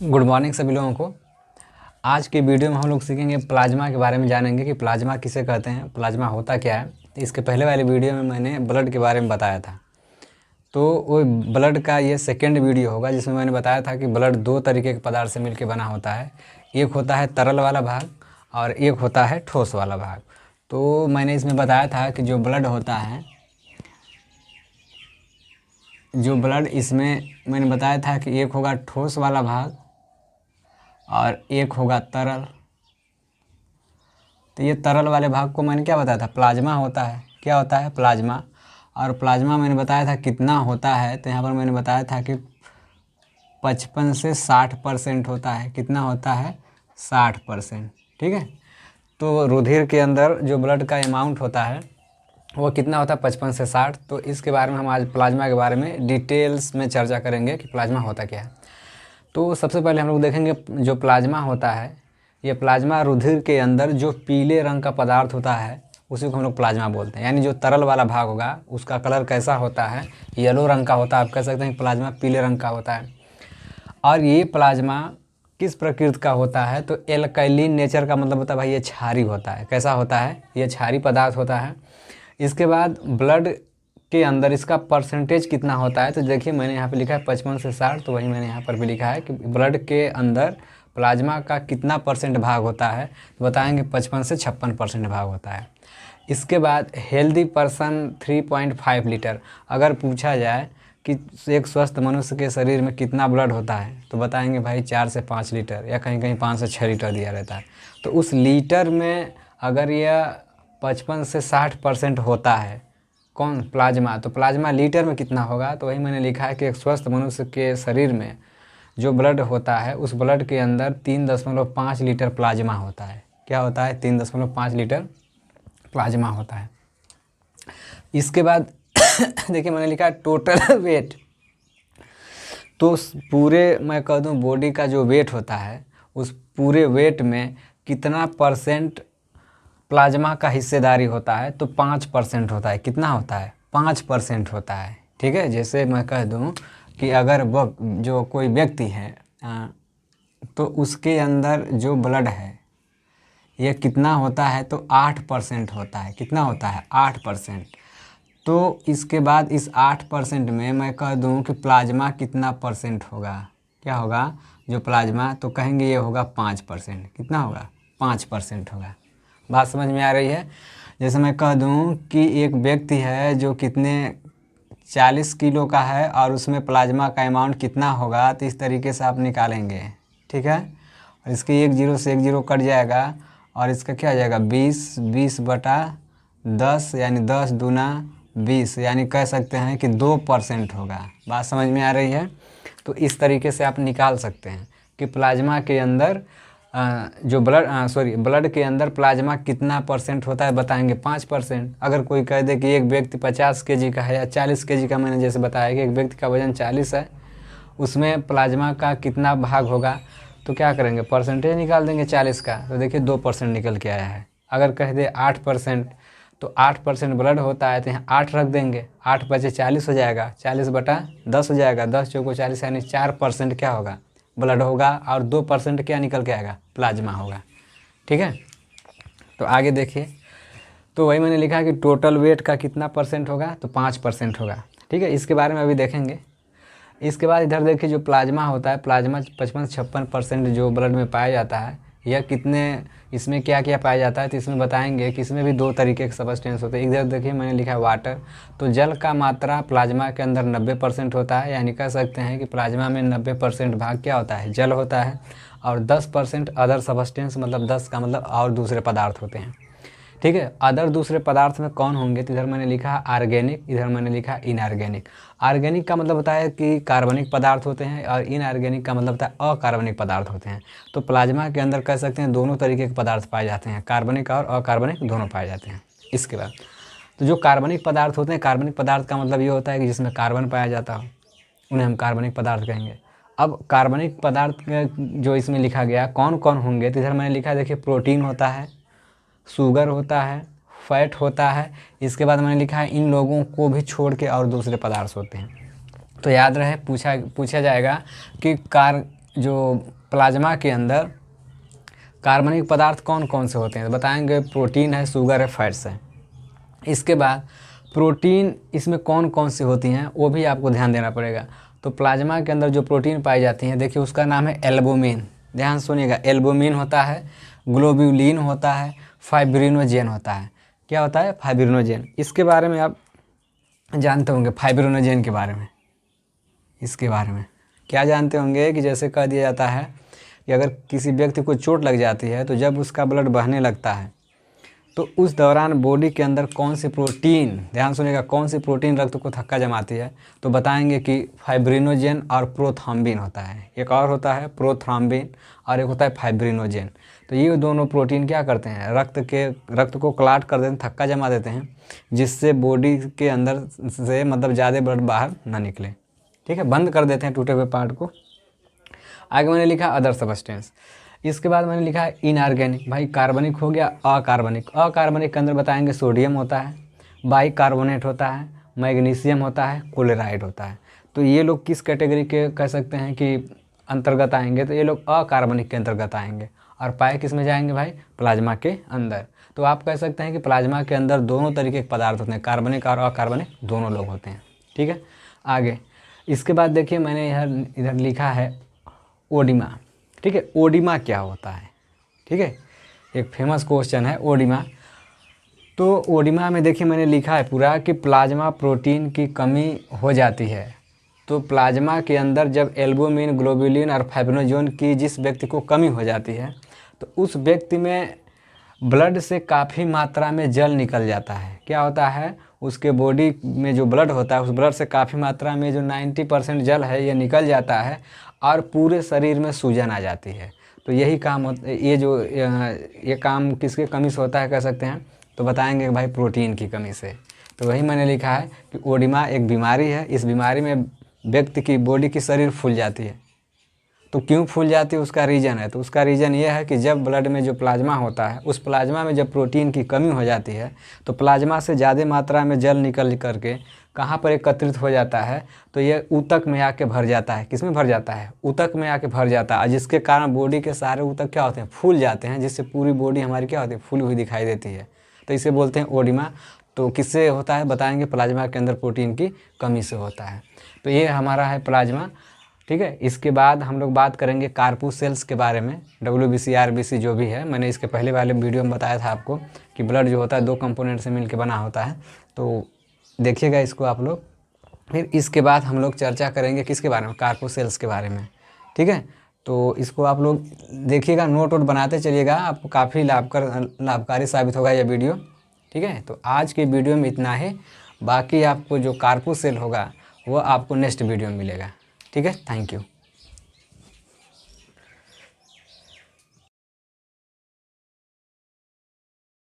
Good morning सभी लोगों को। आज के वीडियो में हम लोग सीखेंगे प्लाज्मा के बारे में, जानेंगे कि प्लाज्मा किसे कहते हैं, प्लाज्मा होता क्या है। इसके पहले वाले वीडियो में मैंने ब्लड के बारे में बताया था, तो वो ब्लड का ये सेकेंड वीडियो होगा जिसमें मैंने बताया था कि ब्लड दो तरीके के पदार्थ से मिलकर बना होता है। एक होता है तरल वाला भाग और एक होता है ठोस वाला भाग। तो मैंने इसमें बताया था कि जो ब्लड होता है, जो ब्लड इसमें मैंने बताया था कि एक होगा ठोस वाला भाग और एक होगा तरल। तो ये तरल वाले भाग को मैंने क्या बताया था, प्लाज्मा होता है। क्या होता है? प्लाज्मा। और प्लाज्मा मैंने बताया था कितना होता है, तो यहाँ पर मैंने बताया था कि 55 से 60% होता है। कितना होता है? 60%। ठीक है। तो रुधिर के अंदर जो ब्लड का अमाउंट होता है वो कितना होता है? 55 से 60। तो इसके बारे में हम आज प्लाज्मा के बारे में डिटेल्स में चर्चा करेंगे कि प्लाज्मा होता क्या है। तो सबसे पहले हम लोग देखेंगे जो प्लाज्मा होता है, ये प्लाज्मा रुधिर के अंदर जो पीले रंग का पदार्थ होता है उसी को हम लोग प्लाज्मा बोलते हैं। यानी जो तरल वाला भाग होगा उसका कलर कैसा होता है? येलो रंग का होता है। आप कह सकते हैं प्लाज्मा पीले रंग का होता है। और ये प्लाज्मा किस प्रकृति का होता है? तो एल्कैलिन नेचर का मतलब होता है भाई ये क्षारी होता है। कैसा होता है? ये क्षारी पदार्थ होता है। इसके बाद ब्लड के अंदर इसका परसेंटेज कितना होता है? तो देखिए मैंने यहाँ पे लिखा है 55 से 60, तो वही मैंने यहाँ पर भी लिखा है कि ब्लड के अंदर प्लाज्मा का कितना परसेंट भाग होता है, तो बताएंगे 55 से 56% भाग होता है। इसके बाद हेल्दी पर्सन 3.5 लीटर। अगर पूछा जाए कि एक स्वस्थ मनुष्य के शरीर में कितना ब्लड होता है, तो बताएंगे भाई 4 से 5 लीटर, या कहीं कहीं 5 से 6 लीटर दिया रहता है। तो उस लीटर में अगर यह 55 से 60% होता है, कौन? प्लाज्मा। तो प्लाज्मा लीटर में कितना होगा? तो वही मैंने लिखा है कि एक स्वस्थ मनुष्य के शरीर में जो ब्लड होता है उस ब्लड के अंदर 3.5 लीटर प्लाज्मा होता है। क्या होता है? 3.5 लीटर प्लाज्मा होता है। इसके बाद देखिए मैंने लिखा है टोटल वेट। तो पूरे मैं कह दूं बॉडी का जो वेट होता है उस पूरे वेट में कितना परसेंट प्लाज्मा का हिस्सेदारी होता है? तो 5% होता है। कितना होता है? 5% होता है। ठीक है। जैसे मैं कह दूं कि अगर वह जो कोई व्यक्ति है तो उसके अंदर जो ब्लड है ये कितना होता है? तो 8% होता है। कितना होता है? 8%। तो इसके बाद इस 8% में मैं कह दूं कि प्लाज्मा कितना परसेंट होगा? क्या होगा? जो प्लाज्मा, तो कहेंगे ये होगा 5%। कितना होगा? 5% होगा। बात समझ में आ रही है? जैसे मैं कह दूं कि एक व्यक्ति है जो कितने 40 किलो का है और उसमें प्लाज्मा का अमाउंट कितना होगा, तो इस तरीके से आप निकालेंगे। ठीक है। और इसके एक जीरो से एक जीरो कट जाएगा और इसका क्या आ जाएगा? 20/10, यानी 10 दूना 20, यानी कह सकते हैं कि 2% होगा। बात समझ में आ रही है? तो इस तरीके से आप निकाल सकते हैं कि प्लाज्मा के अंदर जो ब्लड के अंदर प्लाज्मा कितना परसेंट होता है, बताएंगे 5%। अगर कोई कह दे कि एक व्यक्ति 50 केजी का है या 40 केजी का, मैंने जैसे बताया कि एक व्यक्ति का वजन 40 है, उसमें प्लाज्मा का कितना भाग होगा, तो क्या करेंगे? परसेंटेज निकाल देंगे 40 का। तो देखिए 2% निकल के आया है। अगर कह दे 8%, तो 8% ब्लड होता है, तो यहाँ 8 रख देंगे, 8 बचे 40 हो जाएगा, 40/10 हो जाएगा, 10 चौको 40, यानी 4% क्या होगा? ब्लड होगा, और 2% क्या निकल के आएगा? प्लाज्मा होगा। ठीक है। तो आगे देखिए, तो वही मैंने लिखा कि टोटल वेट का कितना परसेंट होगा, तो 5% होगा। ठीक है। इसके बारे में अभी देखेंगे। इसके बाद इधर देखिए जो प्लाज्मा होता है, प्लाज्मा 55 से 56% जो ब्लड में पाया जाता है, यह कितने, इसमें क्या क्या पाया जाता है, तो इसमें बताएंगे कि इसमें भी दो तरीके के सब्सटेंस होते हैं। इधर देखिए मैंने लिखा है वाटर। तो जल का मात्रा प्लाज्मा के अंदर 90% होता है, यानी कह सकते हैं कि प्लाज्मा में 90% भाग क्या होता है? जल होता है। और 10% अदर सब्सटेंस, मतलब 10 का मतलब और दूसरे पदार्थ होते हैं। ठीक है। अदर दूसरे पदार्थ में कौन होंगे? तो इधर मैंने लिखा है ऑर्गेनिक, इधर मैंने लिखा है इनऑर्गेनिक। ऑर्गेनिक का मतलब होता है कि कार्बनिक पदार्थ होते हैं, और इनऑर्गेनिक का मतलब होता है अकार्बनिक पदार्थ होते हैं। तो प्लाज्मा के अंदर कह सकते हैं दोनों तरीके के पदार्थ पाए जाते हैं, कार्बनिक और अकार्बनिक दोनों पाए जाते हैं। इसके बाद तो जो कार्बनिक पदार्थ होते हैं, कार्बनिक पदार्थ का मतलब ये होता है कि जिसमें कार्बन पाया जाता हो, उन्हें हम कार्बनिक पदार्थ कहेंगे। अब कार्बनिक पदार्थ जो इसमें लिखा गया कौन कौन होंगे, तो इधर मैंने लिखा है देखिए प्रोटीन होता है, शुगर होता है, फैट होता है। इसके बाद मैंने लिखा है इन लोगों को भी छोड़ के और दूसरे पदार्थ होते हैं। तो याद रहे पूछा जाएगा कि जो प्लाज्मा के अंदर कार्बनिक पदार्थ कौन कौन से होते हैं, तो बताएंगे प्रोटीन है, शुगर है, फैट्स है। इसके बाद प्रोटीन इसमें कौन कौन सी होती हैं वो भी आपको ध्यान देना पड़ेगा। तो प्लाज्मा के अंदर जो प्रोटीन पाई जाती हैं, देखिए उसका नाम है एल्बुमिन, ध्यान सुनिएगा, एल्बुमिन होता है, ग्लोब्यूलिन होता है, फाइब्रिनोजेन होता है। क्या होता है? फाइब्रिनोजेन। इसके बारे में आप जानते होंगे, फाइब्रिनोजेन के बारे में, इसके बारे में क्या जानते होंगे कि जैसे कह दिया जाता है कि अगर किसी व्यक्ति को चोट लग जाती है तो जब उसका ब्लड बहने लगता है तो उस दौरान बॉडी के अंदर कौन सी प्रोटीन, ध्यान सुनिएगा, कौन सी प्रोटीन रक्त को थक्का जमाती है, तो बताएंगे कि फाइब्रिनोजेन और प्रोथ्रम्बिन होता है। एक और होता है प्रोथ्रम्बिन और एक होता है फाइब्रिनोजेन। तो ये दोनों प्रोटीन क्या करते हैं, रक्त को क्लॉट कर देते हैं, थक्का जमा देते हैं, जिससे बॉडी के अंदर से मतलब ज़्यादा ब्लड बाहर ना निकले। ठीक है, बंद कर देते हैं टूटे हुए पार्ट को। आगे मैंने लिखा अदर सबस्टेंस। इसके बाद मैंने लिखा है इनऑर्गेनिक। भाई कार्बनिक हो गया, अकार्बनिक। अकार्बनिक के अंदर बताएंगे सोडियम होता है, बाइकार्बोनेट होता है, मैग्नीशियम होता है, क्लोराइड होता है। तो ये लोग किस कैटेगरी के कह सकते हैं कि अंतर्गत आएंगे, तो ये लोग अकार्बनिक के अंतर्गत आएंगे। और पाए किस में जाएंगे भाई? प्लाज्मा के अंदर। तो आप कह सकते हैं कि प्लाज्मा के अंदर दोनों तरीके के पदार्थ होते हैं, कार्बनिक और अकार्बनिक दोनों लोग होते हैं। ठीक है, आगे इसके बाद देखिए मैंने इधर लिखा है ओडिमा। ठीक है, ओडिमा क्या होता है? ठीक है, एक फेमस क्वेश्चन है ओडिमा। तो ओडिमा में देखिए मैंने लिखा है पूरा कि प्लाज्मा प्रोटीन की कमी हो जाती है। तो प्लाज्मा के अंदर जब एल्बुमिन, ग्लोब्यूलिन और फाइब्रिनोजेन की जिस व्यक्ति को कमी हो जाती है तो उस व्यक्ति में ब्लड से काफ़ी मात्रा में जल निकल जाता है। क्या होता है, उसके बॉडी में जो ब्लड होता है उस ब्लड से काफ़ी मात्रा में जो 90% जल है ये निकल जाता है और पूरे शरीर में सूजन आ जाती है। तो यही काम ये काम किसके कमी से होता है कह सकते हैं, तो बताएंगे भाई प्रोटीन की कमी से। तो वही मैंने लिखा है कि ओडिमा एक बीमारी है, इस बीमारी में व्यक्ति की बॉडी की शरीर फूल जाती है। तो क्यों फूल जाती है उसका रीज़न है, तो उसका रीज़न ये है कि जब ब्लड में जो प्लाज्मा होता है उस प्लाज्मा में जब प्रोटीन की कमी हो जाती है तो प्लाज्मा से ज़्यादा मात्रा में जल निकल करके कहाँ पर एकत्रित हो जाता है, तो ये ऊतक में आके भर जाता है। किस में भर जाता है? ऊतक में आके भर जाता है, जिसके कारण बॉडी के सारे ऊतक क्या होते हैं, फूल जाते हैं, जिससे पूरी बॉडी हमारी क्या होती है, फूली हुई दिखाई देती है। तो इसे बोलते हैं ओडिमा। तो किससे होता है बताएंगे, प्लाज्मा के अंदर प्रोटीन की कमी से होता है। तो ये हमारा है प्लाज्मा। ठीक है, इसके बाद हम लोग बात करेंगे कार्पूसेल्स के बारे में, WBC RBC जो भी है। मैंने इसके पहले वाले वीडियो में बताया था आपको कि ब्लड जो होता है 2 कंपोनेंट से मिलकर बना होता है। तो देखिएगा इसको आप लोग। फिर इसके बाद हम लोग चर्चा करेंगे किसके बारे में, कार्पूसेल्स के बारे में। ठीक है, तो इसको आप लोग देखिएगा, नोट वोट बनाते चलिएगा, आपको काफ़ी लाभकारी साबित होगा यह वीडियो। ठीक है, तो आज के वीडियो में इतना ही। बाकी आपको जो कार्पूसेल होगा वो आपको नेक्स्ट वीडियो में मिलेगा। ठीक है, थैंक यू।